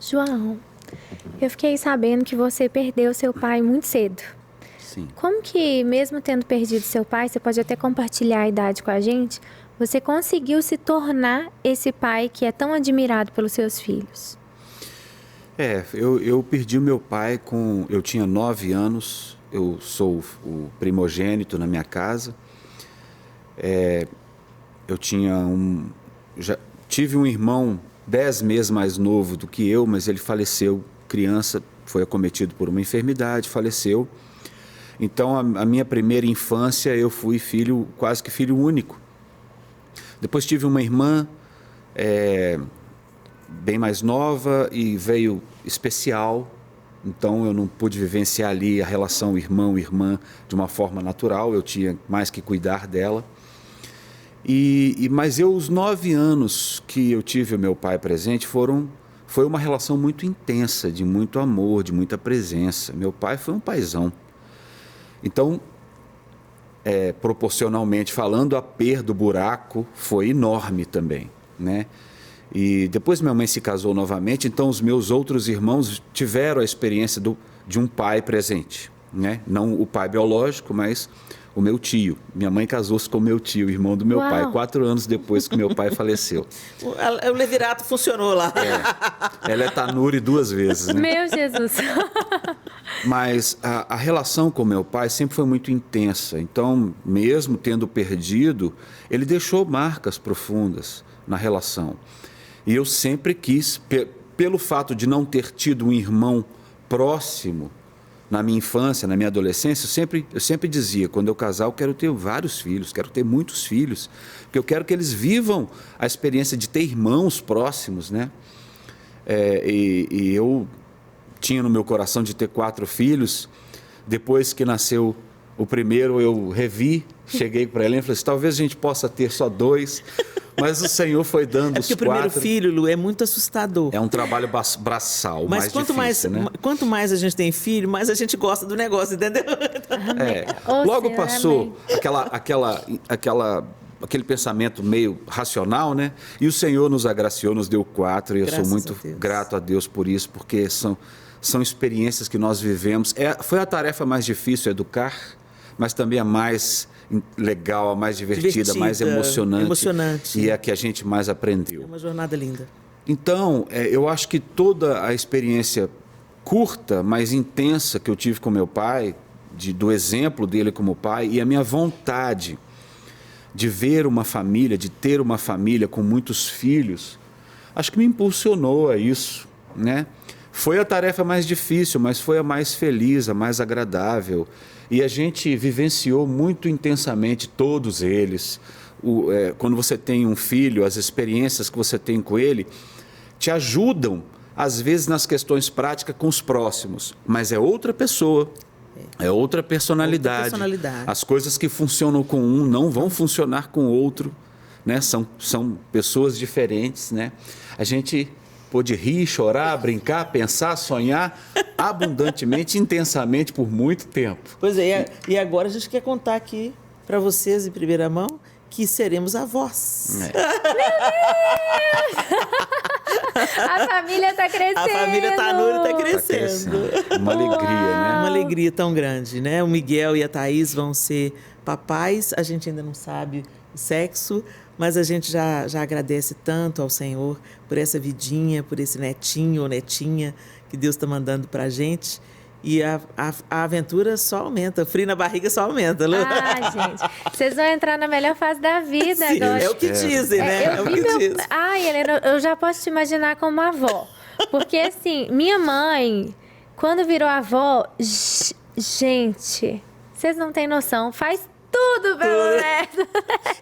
João, eu fiquei sabendo que você perdeu seu pai muito cedo. Sim. Como que, mesmo tendo perdido seu pai, você pode até compartilhar a idade com a gente, você conseguiu se tornar esse pai que é tão admirado pelos seus filhos? Eu perdi o meu pai eu tinha 9 anos, eu sou o primogênito na minha casa. Já tive um irmão 10 meses mais novo do que eu, mas ele faleceu criança, foi acometido por uma enfermidade, faleceu. Então, a minha primeira infância, eu fui quase que filho único. Depois tive uma irmã bem mais nova e veio especial, então eu não pude vivenciar ali a relação irmão-irmã de uma forma natural, eu tinha mais que cuidar dela. Mas os 9 anos que eu tive o meu pai presente foram foi uma relação muito intensa, de muito amor, de muita presença. Meu pai foi um paizão. Então, proporcionalmente falando, a perda do buraco foi enorme também, né? E depois minha mãe se casou novamente, então os meus outros irmãos tiveram a experiência de um pai presente, né? Não o pai biológico, mas o meu tio. Minha mãe casou-se com o meu tio, irmão do meu pai, 4 anos depois que meu pai faleceu. O levirato funcionou lá. Ela é Tanuri 2 vezes, né? Meu Jesus. Mas a relação com meu pai sempre foi muito intensa. Então, mesmo tendo perdido, ele deixou marcas profundas na relação. E eu sempre quis, pelo fato de não ter tido um irmão próximo na minha infância, na minha adolescência, eu sempre dizia, quando eu casar, eu quero ter vários filhos, quero ter muitos filhos, porque eu quero que eles vivam a experiência de ter irmãos próximos, né? E eu tinha no meu coração de ter 4 filhos. Depois que nasceu o primeiro, eu revi, cheguei para ela e falei assim, talvez a gente possa ter só 2, mas o Senhor foi dando os 4. Porque o primeiro filho, Lu, é muito assustador. É um trabalho braçal, mas mais difícil, né? Quanto mais a gente tem filho, mais a gente gosta do negócio, entendeu? Logo passou aquele pensamento meio racional, né? E o Senhor nos agraciou, nos deu 4, e eu sou muito grato a Deus por isso, porque são experiências que nós vivemos. Foi a tarefa mais difícil, educar, mas também a mais legal, a mais divertida, mais emocionante. E é a que a gente mais aprendeu. É uma jornada linda. Então, eu acho que toda a experiência curta, mas intensa que eu tive com meu pai, do exemplo dele como pai, e a minha vontade de ver uma família, de ter uma família com muitos filhos, acho que me impulsionou a isso, né? Foi a tarefa mais difícil, mas foi a mais feliz, a mais agradável. E a gente vivenciou muito intensamente todos eles. Quando você tem um filho, as experiências que você tem com ele te ajudam, às vezes, nas questões práticas com os próximos. Mas é outra pessoa, é outra personalidade. As coisas que funcionam com um não vão funcionar com o outro, né? São pessoas diferentes, né? A gente pôde rir, chorar, brincar, pensar, sonhar abundantemente, intensamente por muito tempo. Pois é, e agora a gente quer contar aqui para vocês em primeira mão que seremos avós. Meu Deus! A família está crescendo. A família Tanuri está crescendo. Uma alegria, né? Uma alegria tão grande, né? O Miguel e a Thaís vão ser papais, a gente ainda não sabe o sexo, mas a gente já agradece tanto ao Senhor por essa vidinha, por esse netinho ou netinha que Deus está mandando para a gente. E a aventura só aumenta, o frio na barriga só aumenta, Lu. Gente, vocês vão entrar na melhor fase da vida. Sim, agora. É o que dizem, né? É o que dizem. Ai, Helena, eu já posso te imaginar como avó. Porque, assim, minha mãe, quando virou avó, gente, vocês não têm noção, faz tudo pelo neto.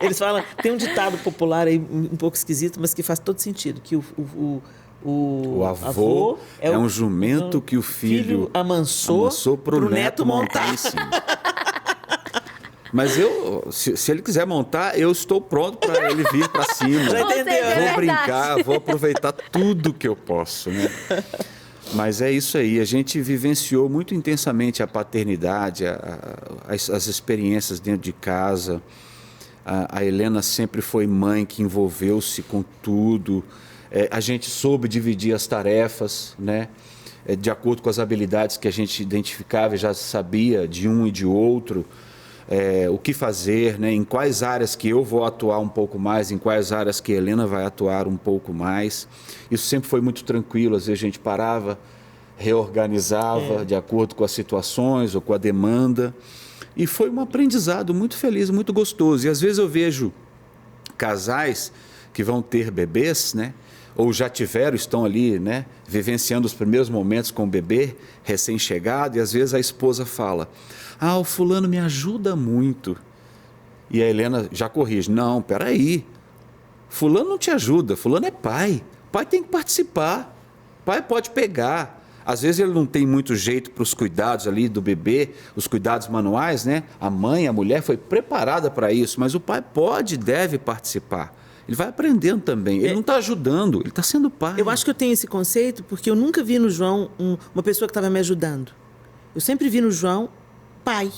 Eles falam, tem um ditado popular aí um pouco esquisito, mas que faz todo sentido, que o avô é um jumento que o filho amansou para o neto montar em cima. Mas se ele quiser montar, eu estou pronto para ele vir para cima. Já entendeu? Vou brincar, vou aproveitar tudo que eu posso, né? Mas é isso aí, a gente vivenciou muito intensamente a paternidade, as experiências dentro de casa. A Helena sempre foi mãe que envolveu-se com tudo. A gente soube dividir as tarefas, né? De acordo com as habilidades que a gente identificava e já sabia de um e de outro. O que fazer, né? Em quais áreas que eu vou atuar um pouco mais, em quais áreas que a Helena vai atuar um pouco mais. Isso sempre foi muito tranquilo, às vezes a gente parava, reorganizava de acordo com as situações ou com a demanda. E foi um aprendizado muito feliz, muito gostoso. E às vezes eu vejo casais que vão ter bebês, né? Ou já tiveram, estão ali, né? Vivenciando os primeiros momentos com o bebê recém-chegado, e às vezes a esposa fala, o fulano me ajuda muito. E a Helena já corrige, não, peraí, fulano não te ajuda, fulano é pai, pai tem que participar, pai pode pegar. Às vezes ele não tem muito jeito para os cuidados ali do bebê, os cuidados manuais, né? A mãe, a mulher foi preparada para isso, mas o pai pode e deve participar. ele vai aprendendo também. Ele não está ajudando, ele está sendo pai. Eu acho que eu tenho esse conceito porque eu nunca vi no João uma pessoa que estava me ajudando. Eu sempre vi no João pai,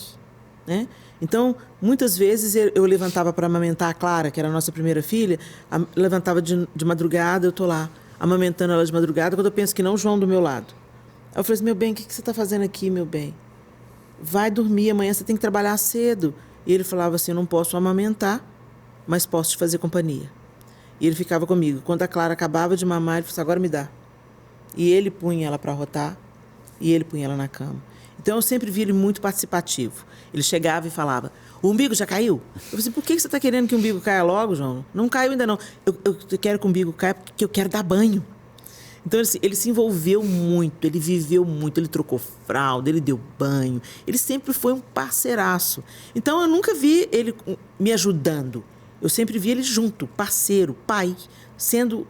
né? Então, muitas vezes eu levantava para amamentar a Clara, que era a nossa primeira filha, levantava de madrugada, eu estou lá, amamentando ela de madrugada, quando eu penso que não, o João do meu lado. Aí eu falei assim, meu bem, o que você está fazendo aqui, meu bem? Vai dormir, amanhã você tem que trabalhar cedo. E ele falava assim, eu não posso amamentar, mas posso te fazer companhia. E ele ficava comigo. Quando a Clara acabava de mamar, ele falou assim, agora me dá. E ele punha ela para rotar, e ele punha ela na cama. Então, eu sempre vi ele muito participativo. Ele chegava e falava, o umbigo já caiu? Eu falei assim, por que você está querendo que o umbigo caia logo, João? Não caiu ainda não. Eu quero que o umbigo caia porque eu quero dar banho. Então, ele se envolveu muito, ele viveu muito, ele trocou fralda, ele deu banho. Ele sempre foi um parceiraço. Então, eu nunca vi ele me ajudando. Eu sempre vi ele junto, parceiro, pai, sendo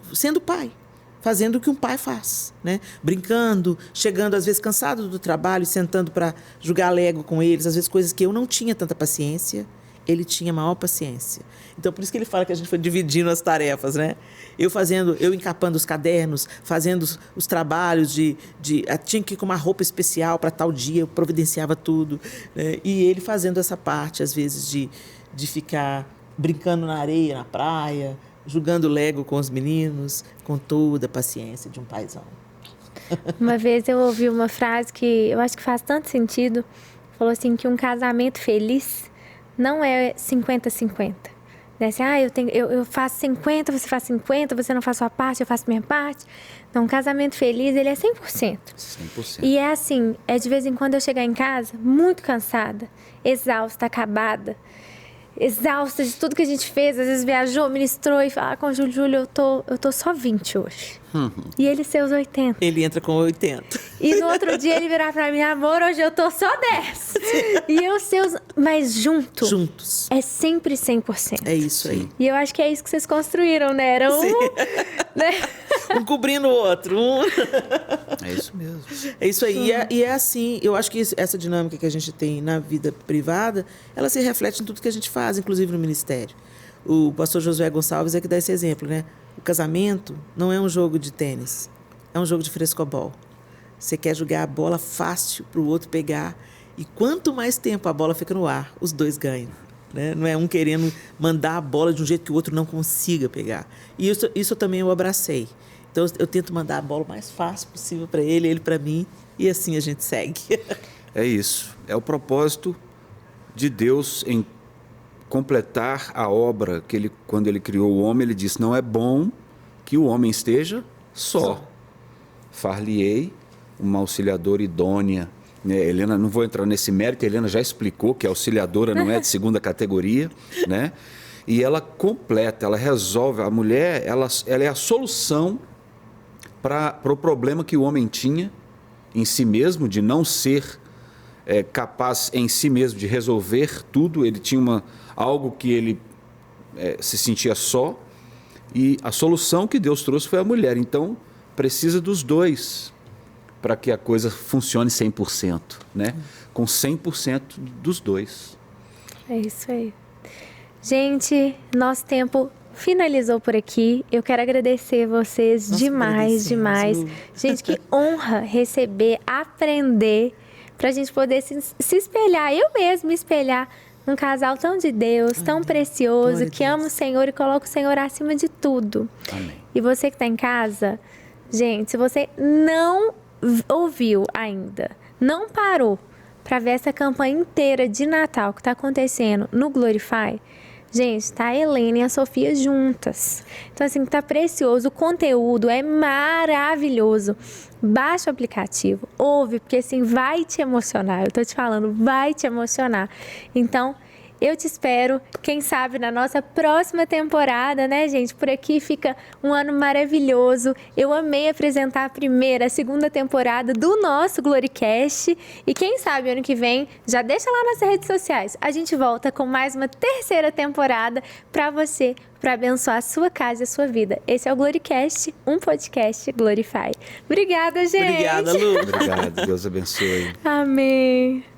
pai. Fazendo o que um pai faz, né? Brincando, chegando às vezes cansado do trabalho, sentando para jogar Lego com eles, às vezes coisas que eu não tinha tanta paciência, ele tinha maior paciência. Então, por isso que ele fala que a gente foi dividindo as tarefas, né? Eu encapando os cadernos, fazendo os trabalhos tinha que ir com uma roupa especial para tal dia, eu providenciava tudo, né? E ele fazendo essa parte, às vezes, de ficar brincando na areia, na praia, jogando Lego com os meninos, com toda a paciência de um paizão. Uma vez eu ouvi uma frase que eu acho que faz tanto sentido. Falou assim que um casamento feliz não é 50-50. Né? Assim, eu faço 50, você faz 50, você não faz sua parte, eu faço minha parte. Não, um casamento feliz, ele é 100%. 100%. E é assim, de vez em quando eu chegar em casa muito cansada, exausta, acabada, exausta de tudo que a gente fez, às vezes viajou, ministrou e falar com o Júlio, eu tô só 20 hoje. E ele seus 80. Ele entra com 80. E no outro dia ele virar pra mim, amor, hoje eu tô só 10. E eu seus... Mas juntos. É sempre 100%. É isso aí. E eu acho que é isso que vocês construíram, né? Era né? Um cobrindo o outro. É isso mesmo. É isso aí. E é assim, eu acho que essa dinâmica que a gente tem na vida privada, ela se reflete em tudo que a gente faz, inclusive no ministério. O pastor Josué Gonçalves é que dá esse exemplo, né? O casamento não é um jogo de tênis, é um jogo de frescobol. Você quer jogar a bola fácil para o outro pegar, e quanto mais tempo a bola fica no ar, os dois ganham. Né? Não é um querendo mandar a bola de um jeito que o outro não consiga pegar. E isso também eu abracei. Então, eu tento mandar a bola o mais fácil possível para ele para mim, e assim a gente segue. É isso. É o propósito de Deus em completar a obra que ele, quando ele criou o homem, ele disse, não é bom que o homem esteja só. Far-lhe-ei uma auxiliadora idônea. Né? Helena, não vou entrar nesse mérito, a Helena já explicou que a auxiliadora não é de segunda categoria, né? E ela completa, ela resolve. A mulher, ela é a solução para o problema que o homem tinha em si mesmo, de não ser capaz em si mesmo de resolver tudo. Ele tinha algo que ele se sentia só, e a solução que Deus trouxe foi a mulher. Então, precisa dos dois para que a coisa funcione 100%, né? Com 100% dos dois. É isso aí. Gente, nosso tempo finalizou por aqui. Eu quero agradecer vocês demais. Gente, que honra receber, aprender, para a gente poder se espelhar, eu mesma me espelhar num casal tão de Deus, tão precioso, que ama o Senhor e coloca o Senhor acima de tudo. Amém. E você que está em casa, gente, se você não ouviu ainda, não parou para ver essa campanha inteira de Natal que está acontecendo no Glorify, gente, tá a Helena e a Sofia juntas. Então, assim, tá precioso. O conteúdo é maravilhoso. Baixa o aplicativo, ouve, porque assim, vai te emocionar. Eu tô te falando, vai te emocionar. Então, eu te espero, quem sabe, na nossa próxima temporada, né, gente? Por aqui fica um ano maravilhoso. Eu amei apresentar a primeira, a segunda temporada do nosso Gloricast. E quem sabe, ano que vem, já deixa lá nas redes sociais. A gente volta com mais uma terceira temporada para você, para abençoar a sua casa e a sua vida. Esse é o Gloricast, um podcast Glorify. Obrigada, gente! Obrigada, Lu! Obrigado, Deus abençoe. Amém!